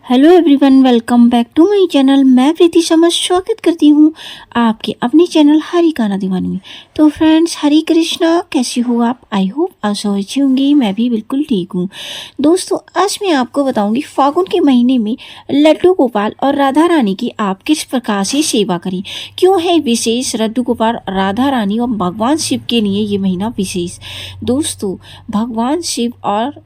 Hello everyone, welcome back to my channel. मैं प्रीति शर्मा स्वागत करती हूँ आपके अपने चैनल हरी गाना दीवानी में। तो फ्रेंड्स, हरी कृष्णा, कैसी हो आप? आई होप आप सब अच्छी होंगी। मैं भी बिल्कुल ठीक हूँ। दोस्तों, आज मैं आपको बताऊंगी फागुन के महीने में लड्डू गोपाल और राधा रानी की आप किस प्रकार से सेवा करें। क्यों है विशेष लड्डू गोपाल, राधा रानी और भगवान शिव के लिए ये महीना विशेष। दोस्तों, भगवान शिव और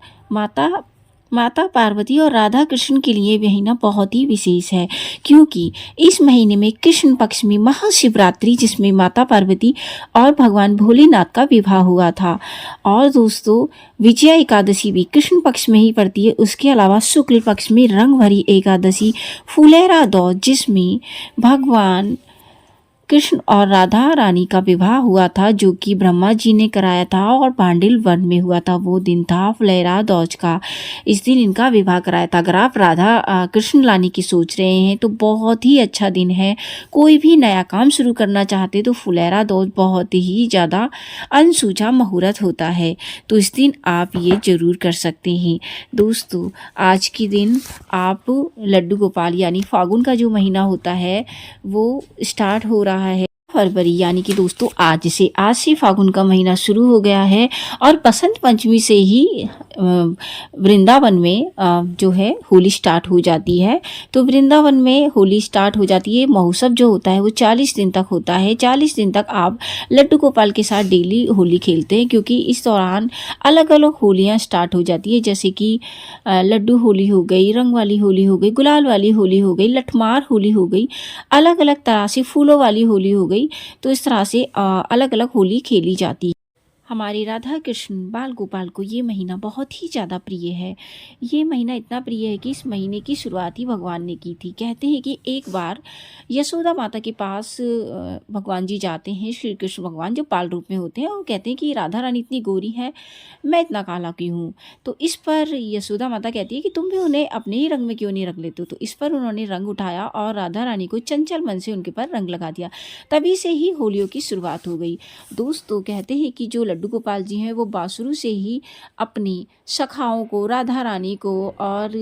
माता पार्वती और राधा कृष्ण के लिए महीना बहुत ही विशेष है, क्योंकि इस महीने में कृष्ण पक्ष में महाशिवरात्रि, जिसमें माता पार्वती और भगवान भोलेनाथ का विवाह हुआ था। और दोस्तों, विजया एकादशी भी कृष्ण पक्ष में ही पड़ती है। उसके अलावा शुक्ल पक्ष में रंग भरी एकादशी फुलेरा दौज, जिसमें भगवान कृष्ण और राधा रानी का विवाह हुआ था, जो कि ब्रह्मा जी ने कराया था और पांडिल वन में हुआ था। वो दिन था फुलेरा दौज का। इस दिन इनका विवाह कराया था। अगर आप राधा कृष्ण लाने की सोच रहे हैं तो बहुत ही अच्छा दिन है। कोई भी नया काम शुरू करना चाहते तो फुलेरा दौज बहुत ही ज़्यादा अनसूझा मुहूर्त होता है, तो इस दिन आप ये जरूर कर सकते हैं। दोस्तों, आज के दिन आप लड्डू गोपाल यानी फागुन का जो महीना होता है वो स्टार्ट हो रहा है फरवरी, यानी कि दोस्तों आज से फागुन का महीना शुरू हो गया है। और बसंत पंचमी से ही वृंदावन में जो है होली स्टार्ट हो जाती है। तो वृंदावन में होली स्टार्ट हो जाती है। महोत्सव जो होता है वो 40 दिन तक होता है। 40 दिन तक आप लड्डू गोपाल के साथ डेली होली खेलते हैं, क्योंकि इस दौरान अलग अलग होलियाँ स्टार्ट हो जाती है, जैसे कि लड्डू होली हो गई, रंग वाली होली हो गई, गुलाल वाली होली हो गई, लठमार होली हो गई, अलग अलग तरह से फूलों वाली होली हो गई। तो इस तरह से अलग अलग होली खेली जाती है। हमारे राधा कृष्ण बाल गोपाल को ये महीना बहुत ही ज़्यादा प्रिय है। ये महीना इतना प्रिय है कि इस महीने की शुरुआत ही भगवान ने की थी। कहते हैं कि एक बार यशोदा माता के पास भगवान जी जाते हैं, श्री कृष्ण भगवान जो बाल रूप में होते हैं, और कहते हैं कि राधा रानी इतनी गोरी है, मैं इतना काला क्यों हूँ। तो इस पर यशोदा माता कहती है कि तुम भी उन्हें अपने ही रंग में क्यों नहीं रख लेते हो। तो इस पर उन्होंने रंग उठाया और राधा रानी को चंचल मन से उनके पर रंग लगा दिया। तभी से ही होलियों की शुरुआत हो गई। दोस्तों, कहते हैं कि जो लड्डू गोपाल जी हैं वो बासुरु से ही अपनी सखाओं को, राधा रानी को और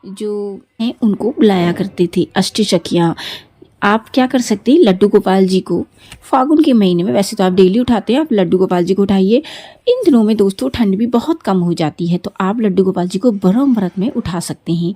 जो हैं उनको बुलाया करते थे, अष्टसखियाँ। आप क्या कर सकते हैं, लड्डू गोपाल जी को फागुन के महीने में, वैसे तो आप डेली उठाते हैं, आप लड्डू गोपाल जी को उठाइए। इन दिनों में दोस्तों ठंड भी बहुत कम हो जाती है, तो आप लड्डू गोपाल जी को ब्रह्म मुहूर्त में उठा सकते हैं।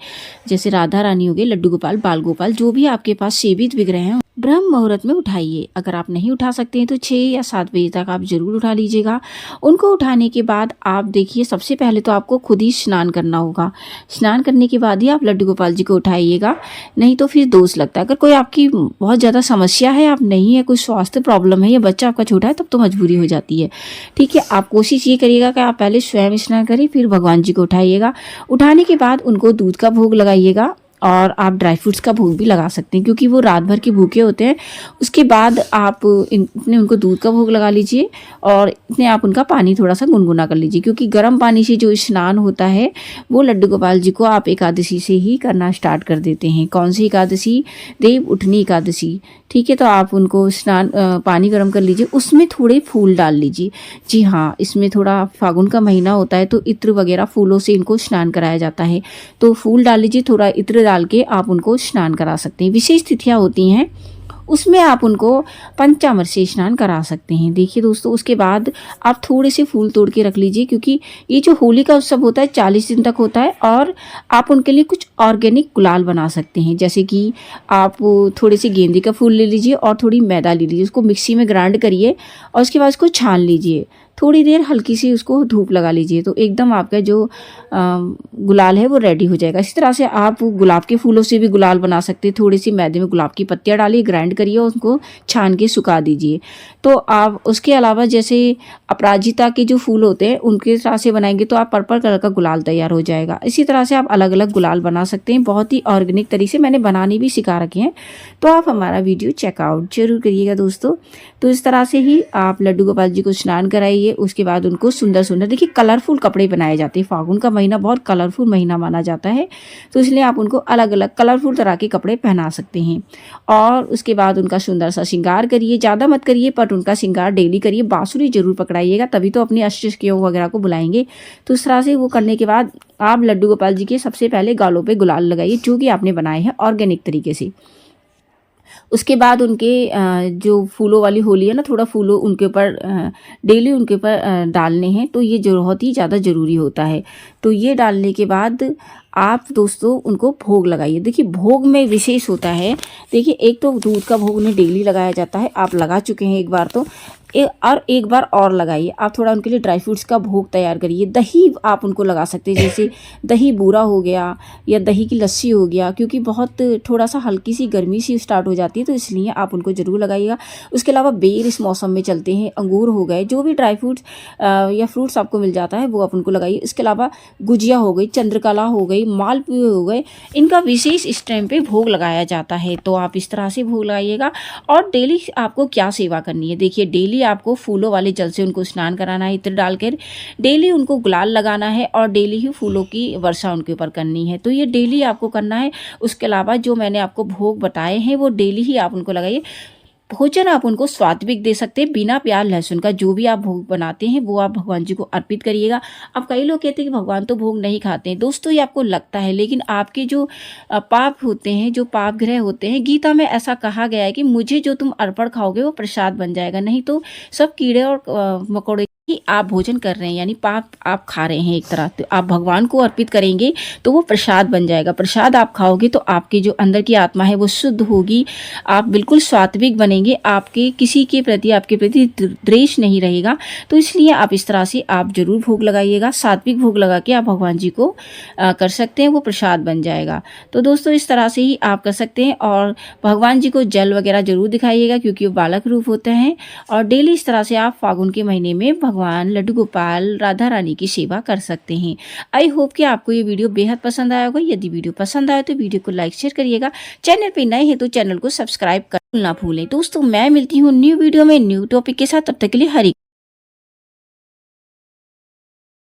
जैसे राधा रानी हो गए, लड्डू गोपाल, बाल गोपाल, जो भी आपके पास सेवित विग्रह हैं, ब्रह्म मुहूर्त में उठाइए। अगर आप नहीं उठा सकते हैं तो 6 या 7 बजे तक आप जरूर उठा लीजिएगा। उनको उठाने के बाद आप देखिए, सबसे पहले तो आपको खुद ही स्नान करना होगा। स्नान करने के बाद ही आप लड्डू गोपाल जी को उठाइएगा, नहीं तो फिर दोष लगता है। अगर कोई आपकी बहुत ज़्यादा समस्या है, आप नहीं है, कोई स्वास्थ्य प्रॉब्लम है या बच्चा आपका छोटा है, तब तो मजबूरी हो जाती है। ठीक है, आप कोशिश ये करिएगा कि आप पहले स्वयं स्नान करें, फिर भगवान जी को उठाइएगा। उठाने के बाद उनको दूध का भोग लगाइएगा, और आप ड्राई फ्रूट्स का भोग भी लगा सकते हैं, क्योंकि वो रात भर के भूखे होते हैं। उसके बाद आप इतने उनको दूध का भोग लगा लीजिए, और इतने आप उनका पानी थोड़ा सा गुनगुना कर लीजिए, क्योंकि गर्म पानी से जो स्नान होता है वो लड्डू गोपाल जी को आप एकादशी से ही करना स्टार्ट कर देते हैं। कौन सी एकादशी? देव उठनी एकादशी। ठीक है, तो आप उनको स्नान पानी गर्म कर लीजिए, उसमें थोड़े फूल डाल लीजिए। जी हाँ, इसमें थोड़ा फागुन का महीना होता है तो इत्र वगैरह फूलों से इनको स्नान कराया जाता है, तो फूल डाल लीजिए, थोड़ा इत्र डाल के आप उनको स्नान करा सकते हैं। विशेष तिथियां होती हैं, उसमें आप उनको पंचामृत से स्नान करा सकते हैं। देखिए दोस्तों, उसके बाद आप थोड़े से फूल तोड़ के रख लीजिए, क्योंकि ये जो होली का उत्सव होता है 40 दिन तक होता है। और आप उनके लिए कुछ ऑर्गेनिक गुलाल बना सकते हैं, जैसे कि आप थोड़े से गेंदे का फूल ले लीजिए और थोड़ी मैदा ले लीजिए, उसको मिक्सी में ग्राइंड करिए और उसके बाद उसको छान लीजिए। थोड़ी देर हल्की सी उसको धूप लगा लीजिए, तो एकदम आपका जो गुलाल है वो रेडी हो जाएगा। इसी तरह से आप गुलाब के फूलों से भी गुलाल बना सकते हैं। थोड़ी सी मैदे में गुलाब की पत्तियां डालिए, ग्राइंड करिए और उनको छान के सुखा दीजिए। तो आप उसके अलावा जैसे अपराजिता के जो फूल होते हैं उनके तरह से बनाएंगे तो आप पर्पल कलर का गुलाल तैयार हो जाएगा। इसी तरह से आप अलग अलग गुलाल बना सकते हैं, बहुत ही ऑर्गेनिक तरीके से मैंने बनाने भी सिखा रखे हैं, तो आप हमारा वीडियो चेकआउट जरूर करिएगा दोस्तों। तो इस तरह से ही आप लड्डू गोपाल जी को स्नान कराइए लगाइए। उसके बाद उनको सुंदर सुंदर, देखिए कलरफुल कपड़े बनाए जाते हैं। फागुन का महीना बहुत कलरफुल महीना माना जाता है, तो इसलिए आप उनको अलग अलग कलरफुल तरह के कपड़े पहना सकते हैं। और उसके बाद उनका सुंदर सा श्रृंगार करिए, ज़्यादा मत करिए बट उनका श्रृंगार डेली करिए। बांसुरी जरूर पकड़ाइएगा, तभी तो अपने अष्टसिद्धियों वगैरह को बुलाएंगे। तो इस तरह से वो करने के बाद आप लड्डू गोपाल जी के सबसे पहले गालों पे गुलाल लगाइए, जो कि आपने बनाए हैं ऑर्गेनिक तरीके से। उसके बाद उनके जो फूलों वाली होली है ना, थोड़ा फूलों उनके ऊपर डेली उनके ऊपर डालने हैं, तो ये जो बहुत ही ज़्यादा ज़रूरी होता है। तो ये डालने के बाद आप दोस्तों उनको भोग लगाइए। देखिए भोग में विशेष होता है, देखिए एक तो दूध का भोग उन्हें डेली लगाया जाता है, आप लगा चुके हैं एक बार तो, और एक बार और लगाइए। आप थोड़ा उनके लिए ड्राई फ्रूट्स का भोग तैयार करिए। दही आप उनको लगा सकते हैं, जैसे दही बूरा हो गया या दही की लस्सी हो गया, क्योंकि बहुत थोड़ा सा हल्की सी गर्मी सी स्टार्ट हो जाती है, तो इसलिए आप उनको ज़रूर लगाइएगा। उसके अलावा बेर इस मौसम में चलते हैं, अंगूर हो गए, जो भी ड्राई फ्रूट्स या फ्रूट्स आपको मिल जाता है वो आप उनको लगाइए। इसके अलावा गुजिया हो गई, चंद्रकला हो गई, मालपुए हो गए, इनका विशेष इस टाइम पे भोग लगाया जाता है। तो आप इस तरह से भोग लगाइएगा। और डेली आपको क्या सेवा करनी है, देखिए डेली आपको फूलों वाले जल से उनको स्नान कराना है, इत्र डालकर डेली उनको गुलाल लगाना है, और डेली ही फूलों की वर्षा उनके ऊपर करनी है। तो ये डेली आपको करना है। उसके अलावा जो मैंने आपको भोग बताए हैं वो डेली ही आप उनको लगाइए। भोजन आप उनको सात्विक दे सकते हैं, बिना प्याज लहसुन का। जो भी आप भोग बनाते हैं वो आप भगवान जी को अर्पित करिएगा। अब कई लोग कहते हैं कि भगवान तो भोग नहीं खाते हैं। दोस्तों ये आपको लगता है, लेकिन आपके जो पाप होते हैं, जो पाप ग्रह होते हैं, गीता में ऐसा कहा गया है कि मुझे जो तुम अर्पण खाओगे वो प्रसाद बन जाएगा, नहीं तो सब कीड़े और मकोड़े ही आप भोजन कर रहे हैं, यानी पाप आप खा रहे हैं एक तरह। तो आप भगवान को अर्पित करेंगे तो वो प्रसाद बन जाएगा। प्रसाद आप खाओगे तो आपकी जो अंदर की आत्मा है वो शुद्ध होगी, आप बिल्कुल सात्विक बनेंगे, आपके किसी के प्रति आपके प्रति द्वेष नहीं रहेगा। तो इसलिए आप इस तरह से आप जरूर भोग लगाइएगा। सात्विक भोग लगा के आप भगवान जी को कर सकते हैं, वो प्रसाद बन जाएगा। तो दोस्तों इस तरह से ही आप कर सकते हैं। और भगवान जी को जल वगैरह जरूर दिखाइएगा, क्योंकि वो बालक रूप होते हैं। और डेली इस तरह से आप फागुन के महीने में भगवान लड्डू गोपाल राधा रानी की सेवा कर सकते हैं। आई होप कि आपको ये वीडियो बेहद पसंद आया होगा। यदि वीडियो पसंद आए तो वीडियो को लाइक शेयर करिएगा। चैनल पे नए हैं तो चैनल को सब्सक्राइब करना ना भूलें। दोस्तों मैं मिलती हूँ न्यू वीडियो में न्यू टॉपिक के साथ, तब तक के लिए हरी